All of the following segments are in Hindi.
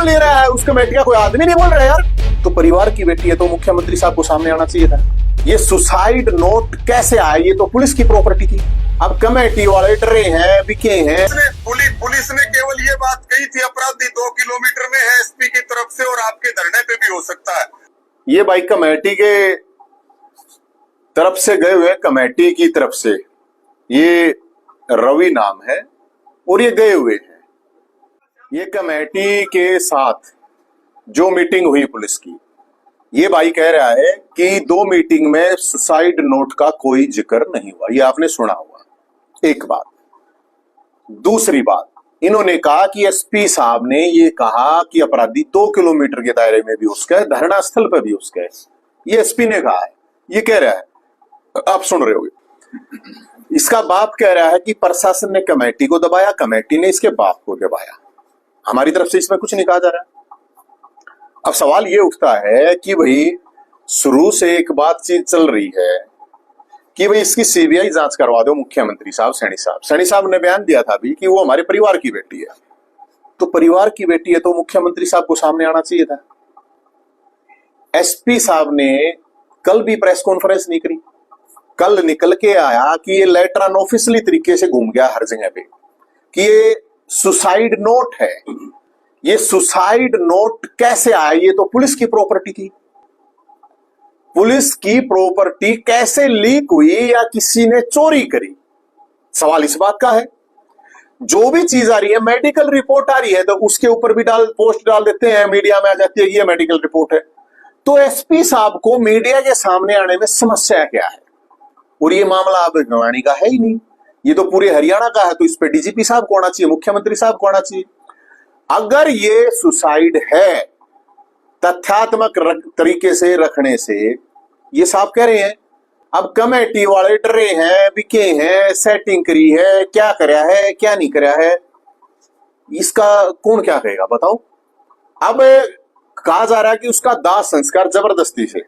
बोल नहीं रहा है, उस कमेटी का कोई आदमी नहीं बोल रहा है यार। तो परिवार की बेटी है तो मुख्यमंत्री साहब को सामने आना चाहिए था। ये सुसाइड नोट कैसे आया? ये तो पुलिस की प्रॉपर्टी थी। अब कमेटी वाले डरे हैं, बिके हैं। पुलिस ने केवल ये बात कही थी अपराधी 2 किलोमीटर में है एसपी की तरफ से और आपके धरने पे भी हो सकता है। ये भाई कमेटी के तरफ से गए हुए, कमेटी की तरफ से, ये रवि नाम है और ये गए हुए हैं। ये कमेटी के साथ जो मीटिंग हुई पुलिस की, ये भाई कह रहा है कि 2 मीटिंग में सुसाइड नोट का कोई जिक्र नहीं हुआ। ये आपने सुना हुआ, एक बात। दूसरी बात, इन्होंने कहा कि एसपी साहब ने ये कहा कि अपराधी 2 किलोमीटर के दायरे में भी उसके, धरना स्थल पर भी उसके। ये एसपी ने कहा है, ये कह रहा है, आप सुन रहे होगे। इसका बाप कह रहा है कि प्रशासन ने कमेटी को दबाया, कमेटी ने इसके बाप को दबाया। हमारी तरफ से इसमें कुछ नहीं कहा जा रहा। अब सवाल ये उठता है कि भाई शुरू से एक बातचीत चल रही है कि भाई इसकी सीबीआई जांच करवा दो मुख्यमंत्री साहब, सैनी साहब ने बयान दिया था अभी कि वो हमारे परिवार की बेटी है। तो परिवार की बेटी है तो मुख्यमंत्री साहब को सामने आना चाहिए था। एसपी साहब ने कल भी प्रेस कॉन्फ्रेंस नहीं करी। कल निकल के आया कि ये लेटर अनऑफिशियली तरीके से घूम गया हर जगह पे कि ये सुसाइड नोट है। ये सुसाइड नोट कैसे आया? ये तो पुलिस की प्रॉपर्टी थी। पुलिस की प्रॉपर्टी कैसे लीक हुई या किसी ने चोरी करी? सवाल इस बात का है। जो भी चीज आ रही है, मेडिकल रिपोर्ट आ रही है तो उसके ऊपर भी पोस्ट डाल देते हैं, मीडिया में आ जाती है ये मेडिकल रिपोर्ट है। तो एसपी साहब को मीडिया के सामने आने में समस्या क्या है? और ये मामला अब भिवानी का है ही नहीं, ये तो पूरे हरियाणा का है। तो इस पे डीजीपी साहब को आना चाहिए, मुख्यमंत्री साहब को आना चाहिए। अगर ये सुसाइड है तथ्यात्मक तरीके से रखने से, ये साहब कह रहे हैं। अब कमेटी वाले डरे हैं, बिके हैं, सेटिंग करी है, क्या करया है क्या नहीं करया है, इसका कौन क्या कहेगा बताओ। अब कहा जा रहा है कि उसका दाह संस्कार जबरदस्ती से।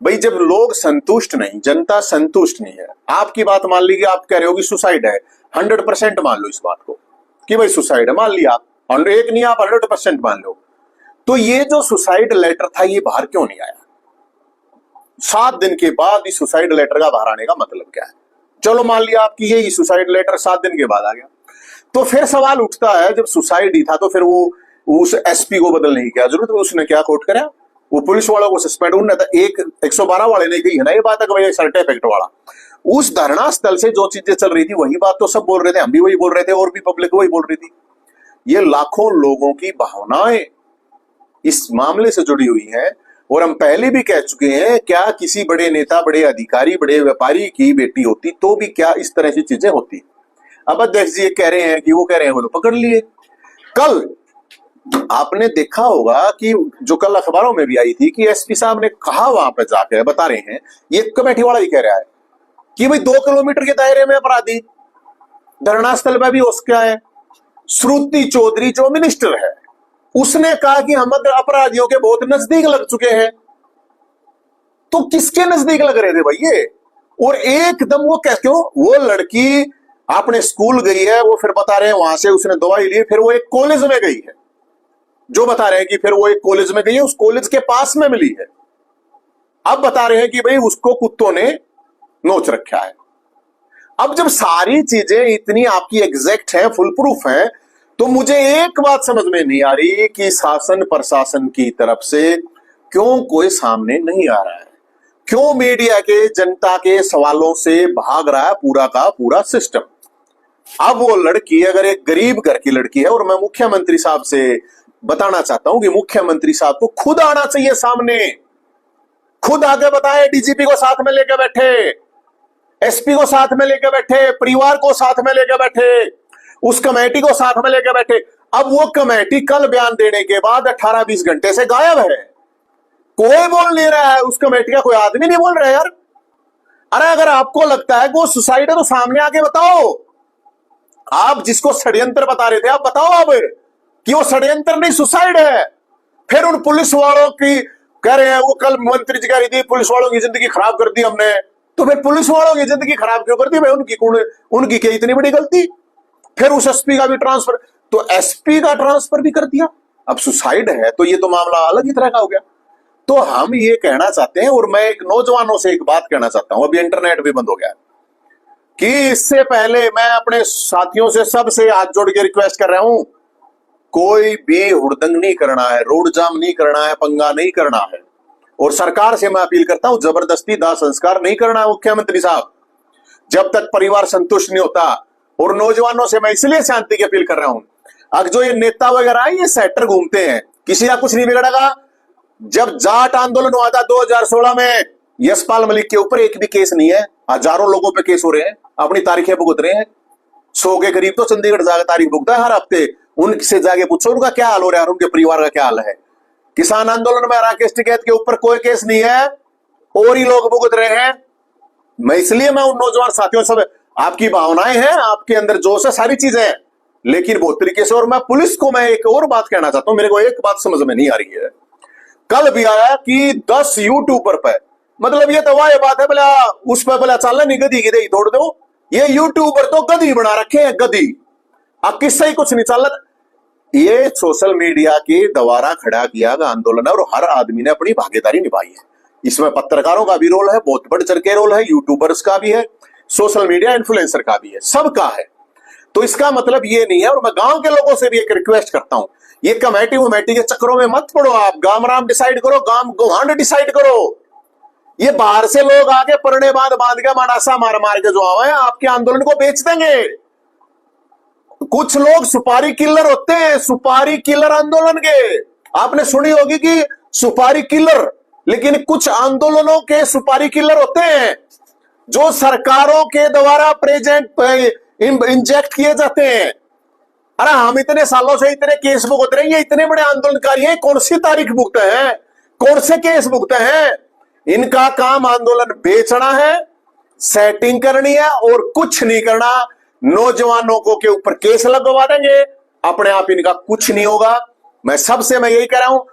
भाई जब लोग संतुष्ट नहीं, जनता संतुष्ट नहीं है, आपकी बात मान लीजिए, आप कह रहे हो कि सुसाइड है, 100% मान लो इस बात को कि भाई सुसाइड है, मान लिया आप, और एक नहीं आप 100% मान लो। तो ये जो सुसाइड लेटर था ये बाहर क्यों नहीं आया? 7 दिन के बाद इस सुसाइड लेटर का बाहर आने का मतलब क्या है? चलो मान लिया आपकी ये सुसाइड लेटर 7 दिन के बाद आ गया, तो फिर सवाल उठता है जब सुसाइड ही था तो फिर वो उस एसपी को बदलने की क्या जरूरत है? उसने क्या कोर्ट कराया? वो पुलिस वालों को सस्पेंड होना था। 112 वाले ने कही है ना ये बात है कि भाई सर्टिफिकेट वाला। उस धरना स्थल से जो चीजें चल रही थी वही बात तो सब बोल रहे थे, हम भी वही बोल रहे थे और भी पब्लिक वही बोल रही थी। ये लाखों लोगों की भावनाएं इस मामले से जुड़ी हुई हैं। और हम पहले भी कह चुके हैं, क्या किसी बड़े नेता, बड़े अधिकारी, बड़े व्यापारी की बेटी होती तो भी क्या इस तरह की चीजें होती? अब अध्यक्ष जी कह रहे हैं कि वो कह रहे हैं वो पकड़ लिए। कल आपने देखा होगा कि जो कल अखबारों में भी आई थी कि एसपी साहब ने कहा, वहां पर जाकर बता रहे हैं, ये कमेटी वाला ही कह रहा है कि भाई 2 किलोमीटर के दायरे में अपराधी, धरना स्थल पर भी उसका है। श्रुति चौधरी जो मिनिस्टर है उसने कहा कि हम अपराधियों के बहुत नजदीक लग चुके हैं। तो किसके नजदीक लग रहे थे भाई ये? और एकदम वो क्यों? वो लड़की अपने स्कूल गई है, वो फिर बता रहे हैं वहां से उसने दवाई ली, फिर वो एक कॉलेज में गई है, जो बता रहे हैं कि फिर वो एक कॉलेज में गई है, उस कॉलेज के पास में मिली है। अब बता रहे हैं कि भाई उसको कुत्तों ने नोच रखा है। अब जब सारी चीजें इतनी आपकी एग्जैक्ट हैं, फुल प्रूफ हैं, तो मुझे एक बात समझ में नहीं आ रही कि शासन प्रशासन की तरफ से क्यों कोई सामने नहीं आ रहा है? क्यों मीडिया के, जनता के सवालों से भाग रहा है पूरा का पूरा सिस्टम? अब वो लड़की अगर एक गरीब घर की लड़की है, और मैं मुख्यमंत्री साहब से बताना चाहता हूं कि मुख्यमंत्री साहब को खुद आना चाहिए सामने, खुद आके बताए, डीजीपी को साथ में लेकर बैठे, एसपी को साथ में लेकर बैठे, परिवार को साथ में लेकर बैठे, उस कमेटी को साथ में लेकर बैठे। अब वो कमेटी कल बयान देने के बाद 18-20 घंटे से गायब है, कोई बोल नहीं रहा है, उस कमेटी का कोई आदमी नहीं बोल रहा है यार। अरे अगर आपको लगता है कि वो सुसाइड है तो सामने आके बताओ। आप जिसको षड्यंत्र बता रहे थे आप बताओ अब कि वो षड्यंत्र नहीं सुसाइड है। फिर उन पुलिस वालों की कह रहे हैं, वो कल मंत्री जी कह रही थी पुलिस वालों की जिंदगी खराब कर दी हमने, तो फिर पुलिस वालों की जिंदगी खराब क्यों कर दी भाई? उनकी क्या इतनी बड़ी गलती? फिर उस एसपी का भी ट्रांसफर, तो एसपी का ट्रांसफर भी कर दिया। अब सुसाइड है तो ये तो मामला अलग ही तरह का हो गया। तो हम ये कहना चाहते हैं, और मैं एक नौजवानों से एक बात कहना चाहता हूं, अभी इंटरनेट भी बंद हो गया, कि इससे पहले मैं अपने साथियों से सबसे हाथ जोड़ के रिक्वेस्ट कर रहा हूं, कोई भी हुड़दंग नहीं करना है, रोड जाम नहीं करना है, पंगा नहीं करना है। और सरकार से मैं अपील करता हूं, जबरदस्ती दाह संस्कार नहीं करना है मुख्यमंत्री साहब, जब तक परिवार संतुष्ट नहीं होता। और नौजवानों से मैं इसलिए शांति की अपील कर रहा हूं, अगर जो ये नेता वगैरह ये सेक्टर घूमते हैं, किसी का कुछ नहीं बिगड़ेगा। जब जाट आंदोलन हुआ था 2016 में, यशपाल मलिक के ऊपर एक भी केस नहीं है, हजारों लोगों पे केस हो रहे हैं, अपनी तारीखें भुगत रहे हैं। 100 के करीब तो चंडीगढ़ जाकर तारीख भुगता है हर हफ्ते। उनसे जाके पूछो उनका क्या हाल हो रहा है और उनके परिवार का क्या हाल है। किसान आंदोलन में राकेश टिकैत के ऊपर कोई केस नहीं है और ही लोग भुगत रहे हैं। मैं इसलिए मैं उन नौजवान साथियों सब, आपकी भावनाएं हैं, आपके अंदर जोश है, सारी चीजें हैं, लेकिन बहुत तरीके से। और मैं पुलिस को मैं एक और बात कहना चाहता हूं, मेरे को एक बात समझ में नहीं आ रही है। कल भी आया कि 10 यूट्यूबर पे, मतलब ये तो वाह बात है, बोला उस पर बोला चल नहीं गधी की दे तोड़ दो। ये यूट्यूबर तो गधी बना रखे हैं, गधी। अब किससे ही कुछ नहीं चल रहा। ये सोशल मीडिया के द्वारा खड़ा किया गया आंदोलन है और हर आदमी ने अपनी भागीदारी निभाई है। इसमें पत्रकारों का भी रोल है, बहुत बढ़ चढ़ के रोल है, यूट्यूबर्स का भी है, सोशल मीडिया इन्फ्लुएंसर का भी है, सबका है। तो इसका मतलब ये नहीं है। और मैं गांव के लोगों से भी एक रिक्वेस्ट करता हूं, ये कमेटी वमेटी के चक्करों में मत पड़ो। आप गांव राम डिसाइड करो, गांव गोहांड डिसाइड करो। ये बाहर से लोग आके परने बांध के मनासा मार मार के जो आए आपके आंदोलन को बेच देंगे। कुछ लोग सुपारी किलर होते हैं, सुपारी किलर आंदोलन के, आपने सुनी होगी कि सुपारी किलर, लेकिन कुछ आंदोलनों के सुपारी किलर होते हैं जो सरकारों के द्वारा प्रेजेंट इंजेक्ट किए जाते हैं। अरे हम इतने सालों से इतने केस भुगत रहे हैं, इतने बड़े आंदोलनकारी हैं, कौन सी तारीख भुगते हैं, कौन से केस भुगते हैं। इनका काम आंदोलन बेचना है, सेटिंग करनी है और कुछ नहीं करना। नौजवानों को के ऊपर केस लगवा देंगे, अपने आप इनका कुछ नहीं होगा। मैं सबसे मैं यही कह रहा हूं,